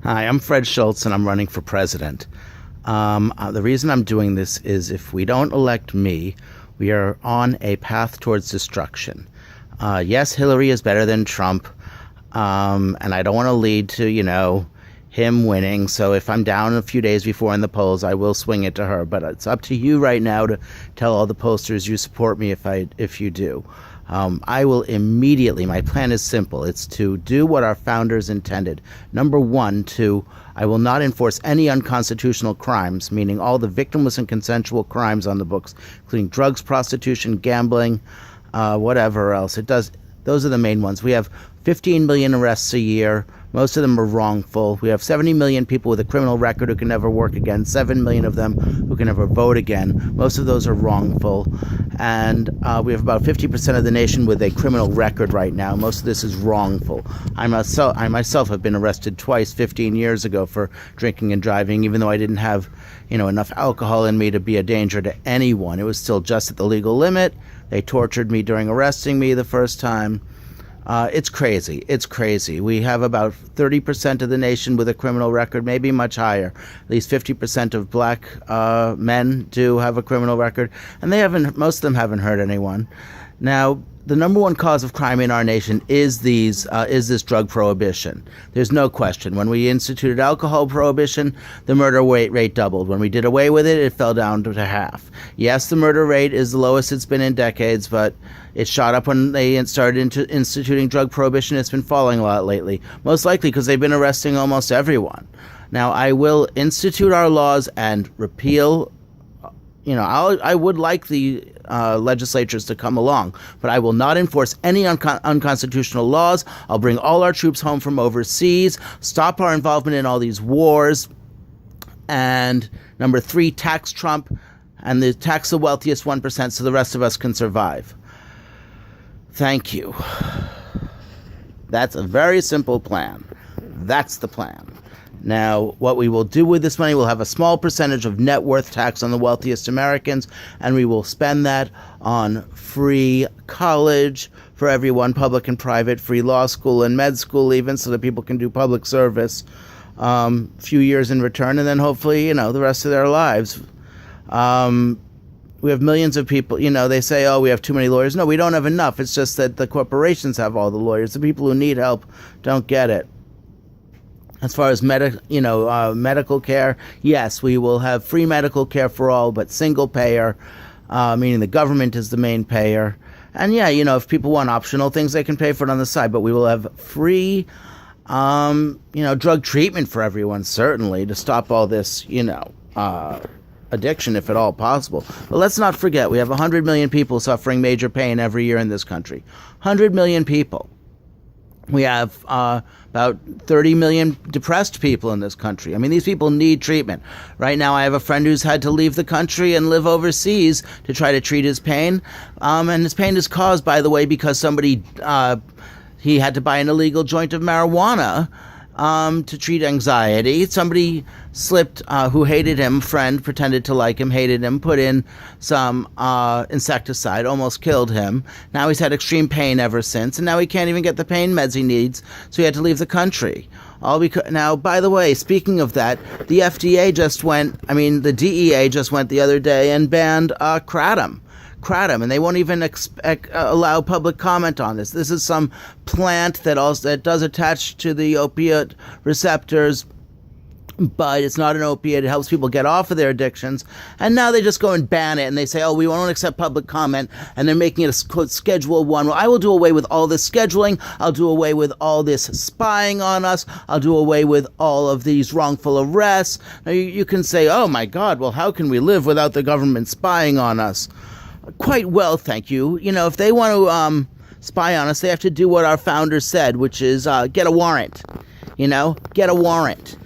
Hi, I'm Fred Schultz, and I'm running for president. The reason I'm doing this is if we don't elect me, we are on a path towards destruction. Yes, Hillary is better than Trump, and I don't want to lead to, him winning. So if I'm down a few days before in the polls, I will swing it to her. But it's up to you right now to tell all the pollsters you support me if you do. I will immediately, my plan is simple. It's to do what our founders intended. Number one, I will not enforce any unconstitutional crimes, meaning all the victimless and consensual crimes on the books, including drugs, prostitution, gambling, whatever else. Those are the main ones. We have 15 million arrests a year. Most of them are wrongful. We have 70 million people with a criminal record who can never work again, 7 million of them who can never vote again. Most of those are wrongful. And we have about 50% of the nation with a criminal record right now. Most of this is wrongful. I myself have been arrested twice 15 years ago for drinking and driving, even though I didn't have enough alcohol in me to be a danger to anyone. It was still just at the legal limit. They tortured me during arresting me the first time. It's crazy. It's crazy. We have about 30% of the nation with a criminal record, maybe much higher. At least 50% of black men do have a criminal record, and most of them haven't hurt anyone. Now, the number one cause of crime in our nation is this drug prohibition. There's no question. When we instituted alcohol prohibition, the murder rate doubled. When we did away with it, it fell down to half. Yes, the murder rate is the lowest it's been in decades, but it shot up when they started instituting drug prohibition. It's been falling a lot lately, most likely because they've been arresting almost everyone. Now, I will institute our laws and repeal. I would like the legislatures to come along, but I will not enforce any unconstitutional laws. I'll bring all our troops home from overseas, stop our involvement in all these wars, and number 3, tax Trump and tax the wealthiest 1% so the rest of us can survive. Thank you. That's a very simple plan. That's the plan. Now, what we will do with this money, we'll have a small percentage of net worth tax on the wealthiest Americans, and we will spend that on free college for everyone, public and private, free law school and med school even, so that people can do public service a few years in return, and then hopefully, the rest of their lives. We have millions of people, they say, oh, we have too many lawyers. No, we don't have enough. It's just that the corporations have all the lawyers. The people who need help don't get it. As far as medical care, yes, we will have free medical care for all, but single payer, meaning the government is the main payer. And yeah, if people want optional things, they can pay for it on the side. But we will have free, drug treatment for everyone, certainly, to stop all this, addiction, if at all possible. But let's not forget, we have 100 million people suffering major pain every year in this country. 100 million people. We have about 30 million depressed people in this country. I mean, these people need treatment. Right now, I have a friend who's had to leave the country and live overseas to try to treat his pain. And his pain is caused, by the way, because he had to buy an illegal joint of marijuana to treat anxiety. Somebody slipped, who hated him, friend, pretended to like him, hated him, put in some insecticide, almost killed him. Now he's had extreme pain ever since, and now he can't even get the pain meds he needs, so he had to leave the country. Now, by the way, speaking of that, the the DEA just went the other day and banned kratom, and they won't even allow public comment on this. This is some plant that does attach to the opiate receptors, but it's not an opiate. It helps people get off of their addictions. And now they just go and ban it, and they say, oh, we won't accept public comment, and they're making it a quote, Schedule 1. Well, I will do away with all this scheduling. I'll do away with all this spying on us. I'll do away with all of these wrongful arrests. Now, you can say, oh, my God, well, how can we live without the government spying on us? Quite well, thank you. If they want to spy on us, they have to do what our founders said, which is get a warrant. Get a warrant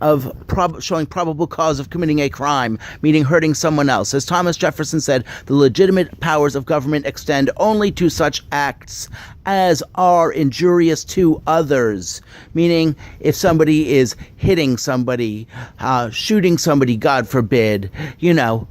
of showing probable cause of committing a crime, meaning hurting someone else. As Thomas Jefferson said, the legitimate powers of government extend only to such acts as are injurious to others, meaning if somebody is hitting somebody, shooting somebody, God forbid,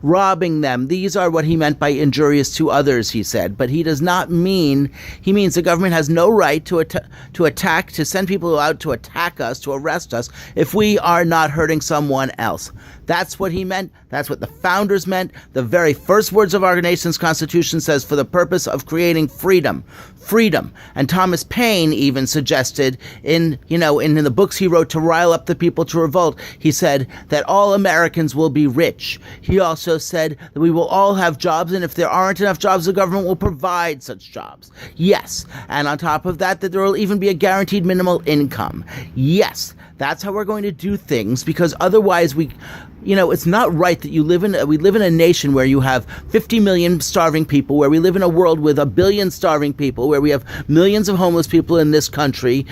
robbing them. These are what he meant by injurious to others, he said. But he does not mean, he means the government has no right to attack, to send people out to attack us, to arrest us, if we are not hurting someone else. That's what he meant. That's what the founders meant. The very first words of our nation's Constitution says, for the purpose of creating freedom. Freedom. And Thomas Paine even suggested in the books he wrote to rile up the people to revolt, he said that all Americans will be rich. He also said that we will all have jobs, and if there aren't enough jobs, the government will provide such jobs. Yes. And on top of that there will even be a guaranteed minimal income. Yes. That's how we're going to do things, because otherwise it's not right that we live in a nation where you have 50 million starving people, where we live in a world with 1 billion starving people, where we have millions of homeless people in this country,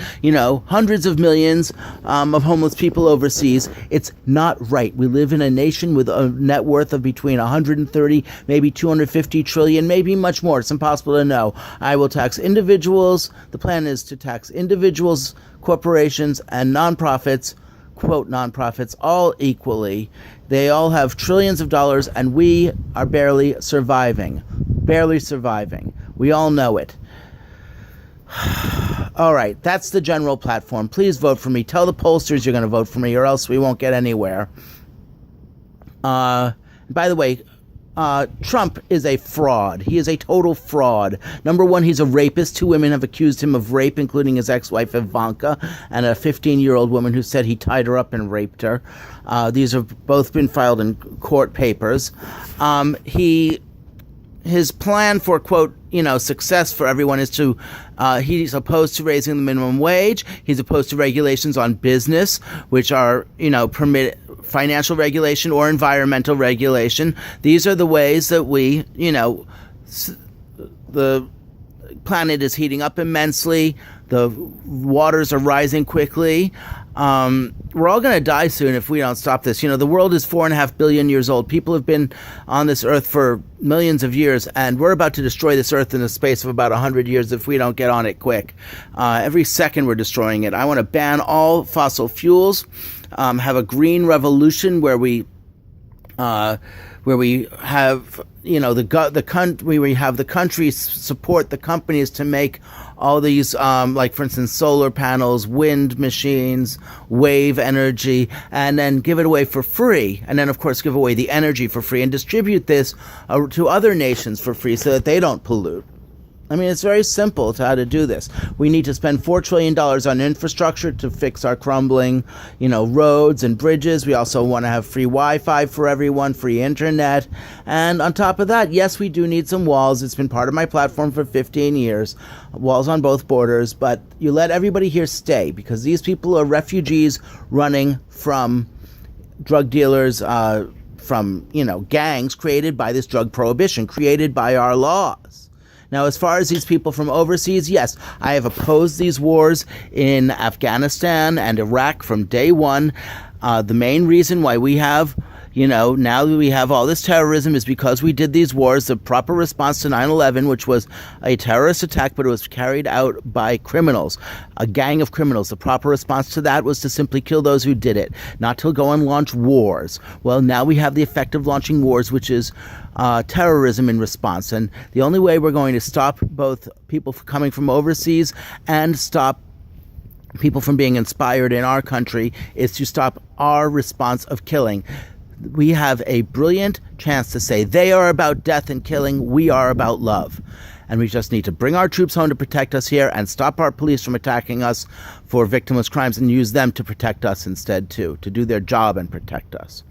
hundreds of millions of homeless people overseas. It's not right. We live in a nation with a net worth of between 130, maybe 250 trillion, maybe much more. It's impossible to know. I will tax individuals. The plan is to tax individuals, corporations, and nonprofits, quote nonprofits, all equally. They all have trillions of dollars, and we are barely surviving. Barely surviving. We all know it. All right, that's the general platform. Please vote for me. Tell the pollsters you're going to vote for me, or else we won't get anywhere. By the way, Trump is a fraud. He is a total fraud. Number one, he's a rapist. 2 women have accused him of rape, including his ex-wife Ivanka and a 15-year-old woman who said he tied her up and raped her. These have both been filed in court papers. His plan for, quote, success for everyone is to, he's opposed to raising the minimum wage. He's opposed to regulations on business, which are, permit financial regulation or environmental regulation. These are the ways that we, the planet is heating up immensely. The waters are rising quickly. We're all going to die soon if we don't stop this. The world is 4.5 billion years old. People have been on this earth for millions of years, and we're about to destroy this earth in the space of about 100 years if we don't get on it quick. Every second we're destroying it. I want to ban all fossil fuels, have a green revolution where we have the countries support the companies to make all these, like for instance, solar panels, wind machines, wave energy, and then give it away for free. And then, of course, give away the energy for free and distribute this to other nations for free so that they don't pollute. I mean, it's very simple to how to do this. We need to spend $4 trillion on infrastructure to fix our crumbling, roads and bridges. We also want to have free Wi-Fi for everyone, free internet. And on top of that, yes, we do need some walls. It's been part of my platform for 15 years. Walls on both borders. But you let everybody here stay, because these people are refugees running from drug dealers, from, gangs created by this drug prohibition, created by our laws. Now, as far as these people from overseas, yes, I have opposed these wars in Afghanistan and Iraq from day one. The main reason why we have, now that we have all this terrorism is because we did these wars. The proper response to 9/11, which was a terrorist attack, but it was carried out by criminals, a gang of criminals. The proper response to that was to simply kill those who did it, not to go and launch wars. Well, now we have the effect of launching wars, which is terrorism in response. And the only way we're going to stop both people coming from overseas and stop people from being inspired in our country is to stop our response of killing. We have a brilliant chance to say they are about death and killing, we are about love. And we just need to bring our troops home to protect us here and stop our police from attacking us for victimless crimes and use them to protect us instead too, to do their job and protect us.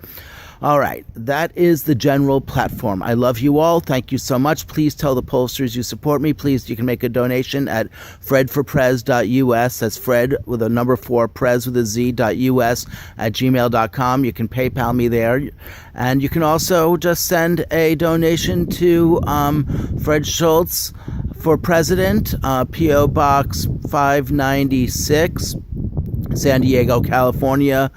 All right, that is the general platform. I love you all. Thank you so much. Please tell the pollsters you support me. Please, you can make a donation at fredforprez.us. That's Fred with a number 4, Prez with a Z.us at gmail.com. You can PayPal me there. And you can also just send a donation to Fred Schultz for President, P.O. Box 596, San Diego, California,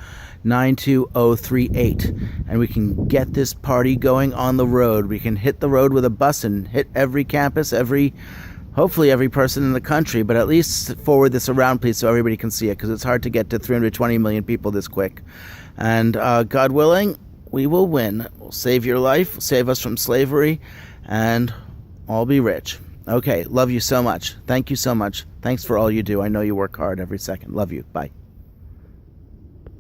92038, and we can get this party going on the road. We can hit the road with a bus and hit every campus, hopefully every person in the country, but at least forward this around, please, so everybody can see it, because it's hard to get to 320 million people this quick. And God willing, we will win. We'll save your life, save us from slavery, and all be rich. Okay, love you so much. Thank you so much. Thanks for all you do. I know you work hard every second. Love you. Bye.